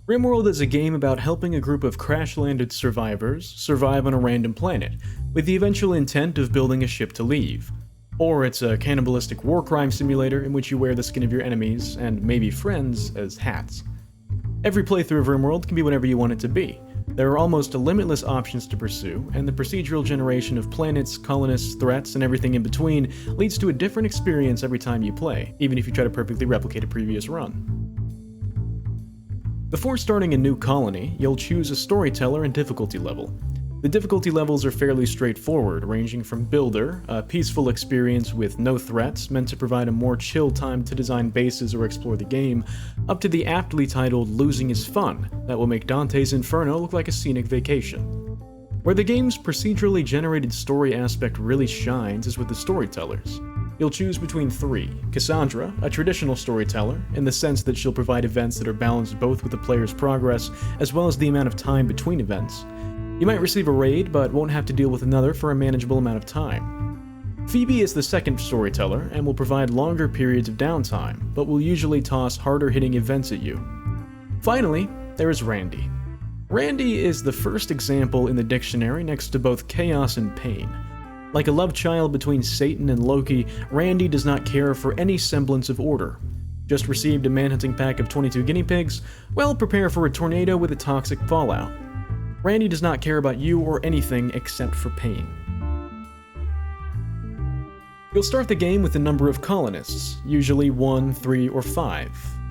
RimWorld is a game about helping a group of crash-landed survivors survive on a random planet, with the eventual intent of building a ship to leave. Or it's a cannibalistic war crime simulator in which you wear the skin of your enemies, and maybe friends, as hats. Every playthrough of RimWorld can be whatever you want it to be. There are almost limitless options to pursue, and the procedural generation of planets, colonists, threats, and everything in between leads to a different experience every time you play, even if you try to perfectly replicate a previous run. Before starting a new colony, you'll choose a storyteller and difficulty level. The difficulty levels are fairly straightforward, ranging from Builder, a peaceful experience with no threats meant to provide a more chill time to design bases or explore the game, up to the aptly titled Losing is Fun, that will make Dante's Inferno look like a scenic vacation. Where the game's procedurally generated story aspect really shines is with the storytellers. You'll choose between three: Cassandra, a traditional storyteller, in the sense that she'll provide events that are balanced both with the player's progress as well as the amount of time between events. You might receive a raid, but won't have to deal with another for a manageable amount of time. Phoebe is the second storyteller and will provide longer periods of downtime, but will usually toss harder-hitting events at you. Finally, there is Randy. Randy is the first example in the dictionary next to both chaos and pain. Like a love child between Satan and Loki, Randy does not care for any semblance of order. Just received a manhunting pack of 22 guinea pigs? Well, prepare for a tornado with a toxic fallout. Randy does not care about you or anything except for pain. You'll start the game with a number of colonists, usually 1, 3, or 5.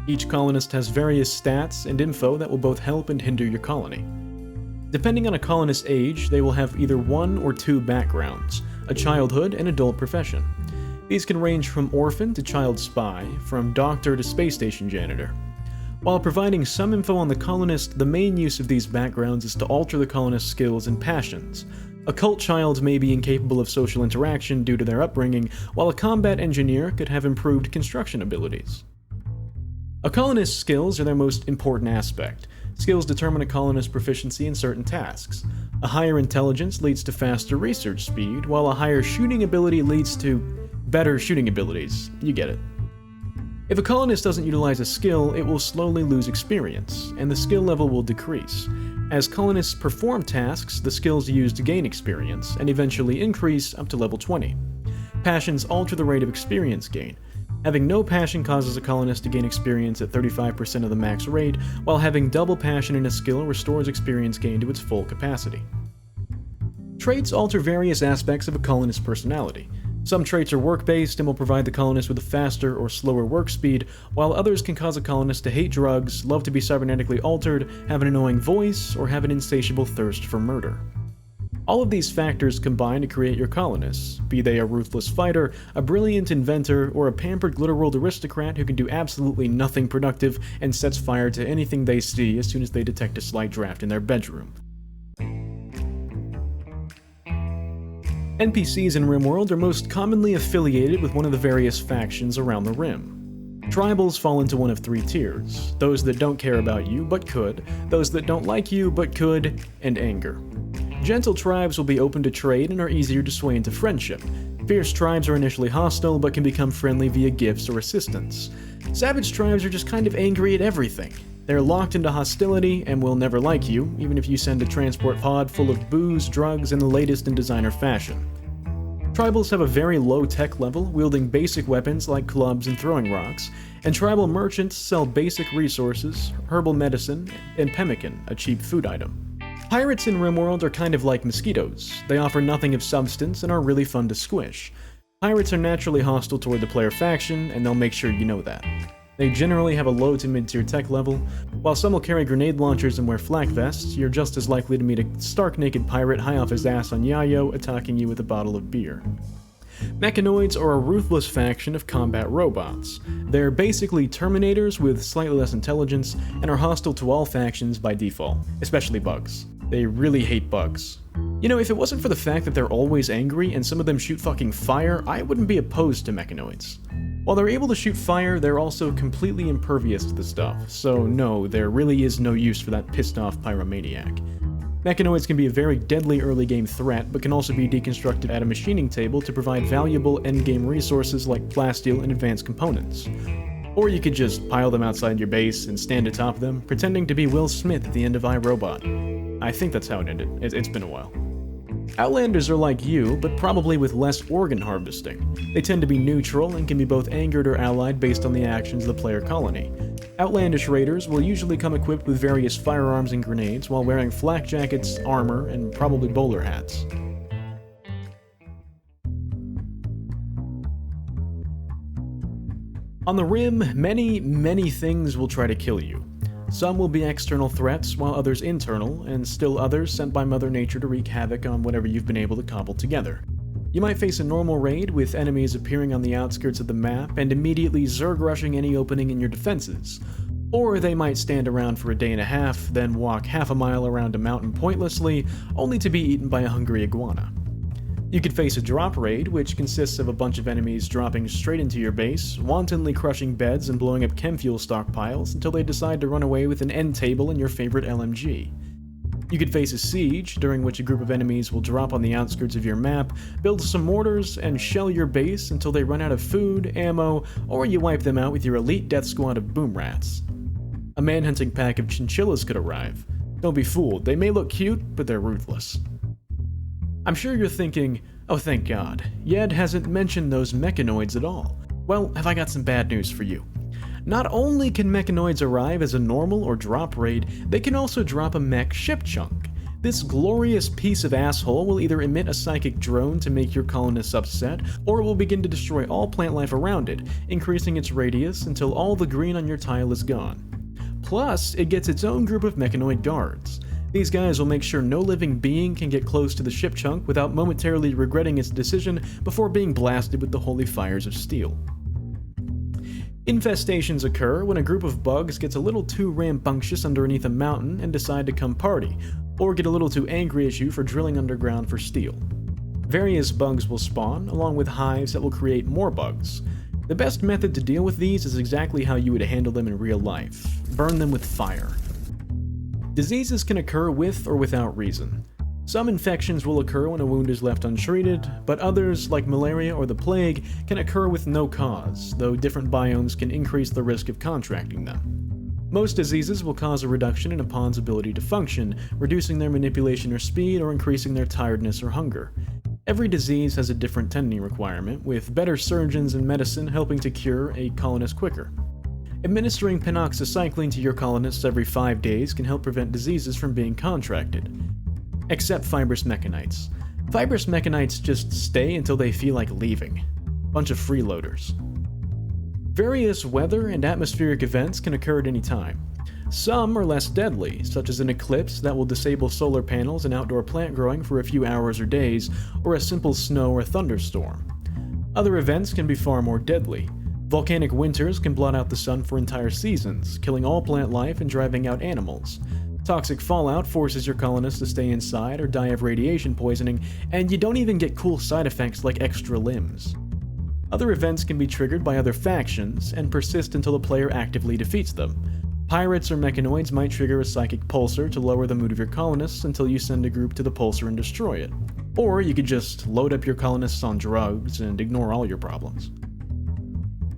Each colonist has various stats and info that will both help and hinder your colony. Depending on a colonist's age, they will have either 1 or 2 backgrounds, a childhood and adult profession. These can range from orphan to child spy, from doctor to space station janitor. While providing some info on the colonist, the main use of these backgrounds is to alter the colonist's skills and passions. A cult child may be incapable of social interaction due to their upbringing, while a combat engineer could have improved construction abilities. A colonist's skills are their most important aspect. Skills determine a colonist's proficiency in certain tasks. A higher intelligence leads to faster research speed, while a higher shooting ability leads to better shooting abilities. You get it. If a colonist doesn't utilize a skill, it will slowly lose experience, and the skill level will decrease. As colonists perform tasks, the skills used to gain experience, and eventually increase up to level 20. Passions alter the rate of experience gain. Having no passion causes a colonist to gain experience at 35% of the max rate, while having double passion in a skill restores experience gain to its full capacity. Traits alter various aspects of a colonist's personality. Some traits are work-based and will provide the colonist with a faster or slower work speed, while others can cause a colonist to hate drugs, love to be cybernetically altered, have an annoying voice, or have an insatiable thirst for murder. All of these factors combine to create your colonists, be they a ruthless fighter, a brilliant inventor, or a pampered glitter world aristocrat who can do absolutely nothing productive and sets fire to anything they see as soon as they detect a slight draft in their bedroom. NPCs in RimWorld are most commonly affiliated with one of the various factions around the Rim. Tribals fall into one of 3 tiers: those that don't care about you but could, those that don't like you but could, and anger. Gentle tribes will be open to trade and are easier to sway into friendship. Fierce tribes are initially hostile but can become friendly via gifts or assistance. Savage tribes are just kind of angry at everything. They're locked into hostility and will never like you, even if you send a transport pod full of booze, drugs, and the latest in designer fashion. Tribals have a very low tech level, wielding basic weapons like clubs and throwing rocks, and tribal merchants sell basic resources, herbal medicine, and pemmican, a cheap food item. Pirates in RimWorld are kind of like mosquitoes. They offer nothing of substance and are really fun to squish. Pirates are naturally hostile toward the player faction, and they'll make sure you know that. They generally have a low to mid-tier tech level. While some will carry grenade launchers and wear flak vests, you're just as likely to meet a stark-naked pirate high off his ass on Yayo attacking you with a bottle of beer. Mechanoids are a ruthless faction of combat robots. They're basically Terminators with slightly less intelligence, and are hostile to all factions by default, especially bugs. They really hate bugs. You know, if it wasn't for the fact that they're always angry and some of them shoot fucking fire, I wouldn't be opposed to mechanoids. While they're able to shoot fire, they're also completely impervious to the stuff, so no, there really is no use for that pissed off pyromaniac. Mechanoids can be a very deadly early game threat, but can also be deconstructed at a machining table to provide valuable endgame resources like plasteel and advanced components. Or you could just pile them outside your base and stand atop them, pretending to be Will Smith at the end of iRobot. I think that's how it ended. It's been a while. Outlanders are like you, but probably with less organ harvesting. They tend to be neutral and can be both angered or allied based on the actions of the player colony. Outlandish raiders will usually come equipped with various firearms and grenades while wearing flak jackets, armor, and probably bowler hats. On the Rim, many things will try to kill you. Some will be external threats, while others internal, and still others sent by Mother Nature to wreak havoc on whatever you've been able to cobble together. You might face a normal raid with enemies appearing on the outskirts of the map and immediately zerg rushing any opening in your defenses. Or they might stand around for a day and a half, then walk half a mile around a mountain pointlessly, only to be eaten by a hungry iguana. You could face a drop raid, which consists of a bunch of enemies dropping straight into your base, wantonly crushing beds and blowing up chem fuel stockpiles until they decide to run away with an end table and your favorite LMG. You could face a siege, during which a group of enemies will drop on the outskirts of your map, build some mortars, and shell your base until they run out of food, ammo, or you wipe them out with your elite death squad of boom rats. A manhunting pack of chinchillas could arrive. Don't be fooled, they may look cute, but they're ruthless. I'm sure you're thinking, oh thank God, Yed hasn't mentioned those mechanoids at all. Well, have I got some bad news for you. Not only can mechanoids arrive as a normal or drop raid, they can also drop a mech ship chunk. This glorious piece of asshole will either emit a psychic drone to make your colonists upset, or it will begin to destroy all plant life around it, increasing its radius until all the green on your tile is gone. Plus, it gets its own group of mechanoid guards. These guys will make sure no living being can get close to the ship chunk without momentarily regretting its decision before being blasted with the holy fires of steel. Infestations occur when a group of bugs gets a little too rambunctious underneath a mountain and decide to come party, or get a little too angry at you for drilling underground for steel. Various bugs will spawn, along with hives that will create more bugs. The best method to deal with these is exactly how you would handle them in real life: burn them with fire. Diseases can occur with or without reason. Some infections will occur when a wound is left untreated, but others, like malaria or the plague, can occur with no cause, though different biomes can increase the risk of contracting them. Most diseases will cause a reduction in a pawn's ability to function, reducing their manipulation or speed or increasing their tiredness or hunger. Every disease has a different tending requirement, with better surgeons and medicine helping to cure a colonist quicker. Administering penoxycycline to your colonists every 5 days can help prevent diseases from being contracted. Except fibrous mechanites. Fibrous mechanites just stay until they feel like leaving. Bunch of freeloaders. Various weather and atmospheric events can occur at any time. Some are less deadly, such as an eclipse that will disable solar panels and outdoor plant growing for a few hours or days, or a simple snow or thunderstorm. Other events can be far more deadly. Volcanic winters can blot out the sun for entire seasons, killing all plant life and driving out animals. Toxic fallout forces your colonists to stay inside or die of radiation poisoning, and you don't even get cool side effects like extra limbs. Other events can be triggered by other factions and persist until the player actively defeats them. Pirates or mechanoids might trigger a psychic pulsar to lower the mood of your colonists until you send a group to the pulsar and destroy it. Or you could just load up your colonists on drugs and ignore all your problems.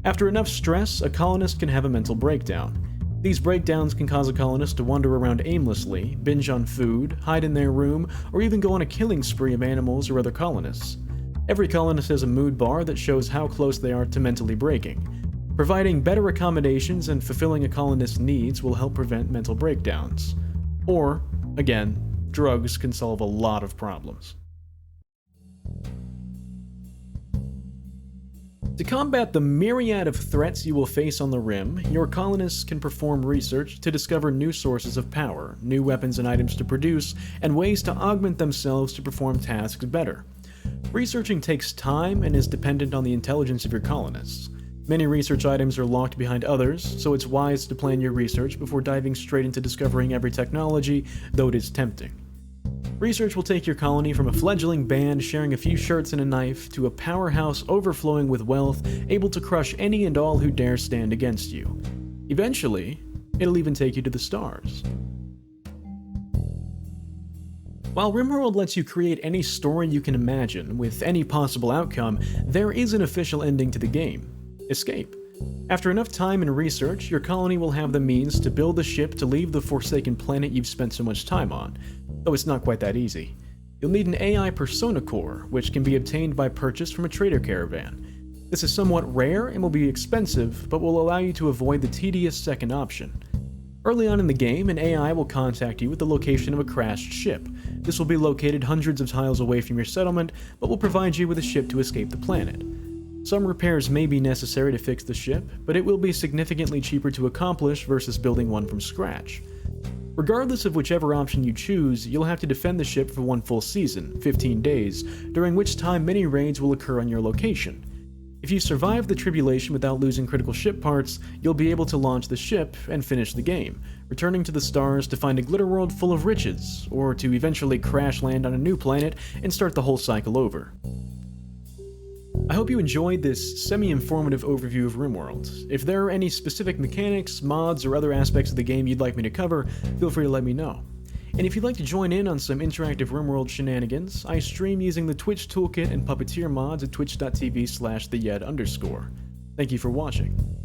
After enough stress, a colonist can have a mental breakdown. These breakdowns can cause a colonist to wander around aimlessly, binge on food, hide in their room, or even go on a killing spree of animals or other colonists. Every colonist has a mood bar that shows how close they are to mentally breaking. Providing better accommodations and fulfilling a colonist's needs will help prevent mental breakdowns. Or, again, drugs can solve a lot of problems. To combat the myriad of threats you will face on the Rim, your colonists can perform research to discover new sources of power, new weapons and items to produce, and ways to augment themselves to perform tasks better. Researching takes time and is dependent on the intelligence of your colonists. Many research items are locked behind others, so it's wise to plan your research before diving straight into discovering every technology, though it is tempting. Research will take your colony from a fledgling band sharing a few shirts and a knife to a powerhouse overflowing with wealth, able to crush any and all who dare stand against you. Eventually, it'll even take you to the stars. While RimWorld lets you create any story you can imagine with any possible outcome, there is an official ending to the game: escape. After enough time and research, your colony will have the means to build a ship to leave the forsaken planet you've spent so much time on, though it's not quite that easy. You'll need an AI persona core, which can be obtained by purchase from a trader caravan. This is somewhat rare and will be expensive, but will allow you to avoid the tedious second option. Early on in the game, an AI will contact you with the location of a crashed ship. This will be located hundreds of tiles away from your settlement, but will provide you with a ship to escape the planet. Some repairs may be necessary to fix the ship, but it will be significantly cheaper to accomplish versus building one from scratch. Regardless of whichever option you choose, you'll have to defend the ship for one full season, 15 days, during which time many raids will occur on your location. If you survive the tribulation without losing critical ship parts, you'll be able to launch the ship and finish the game, returning to the stars to find a glitter world full of riches, or to eventually crash land on a new planet and start the whole cycle over. I hope you enjoyed this semi-informative overview of RimWorld. If there are any specific mechanics, mods, or other aspects of the game you'd like me to cover, feel free to let me know. And if you'd like to join in on some interactive RimWorld shenanigans, I stream using the Twitch Toolkit and Puppeteer mods at twitch.tv/theyed_. Thank you for watching.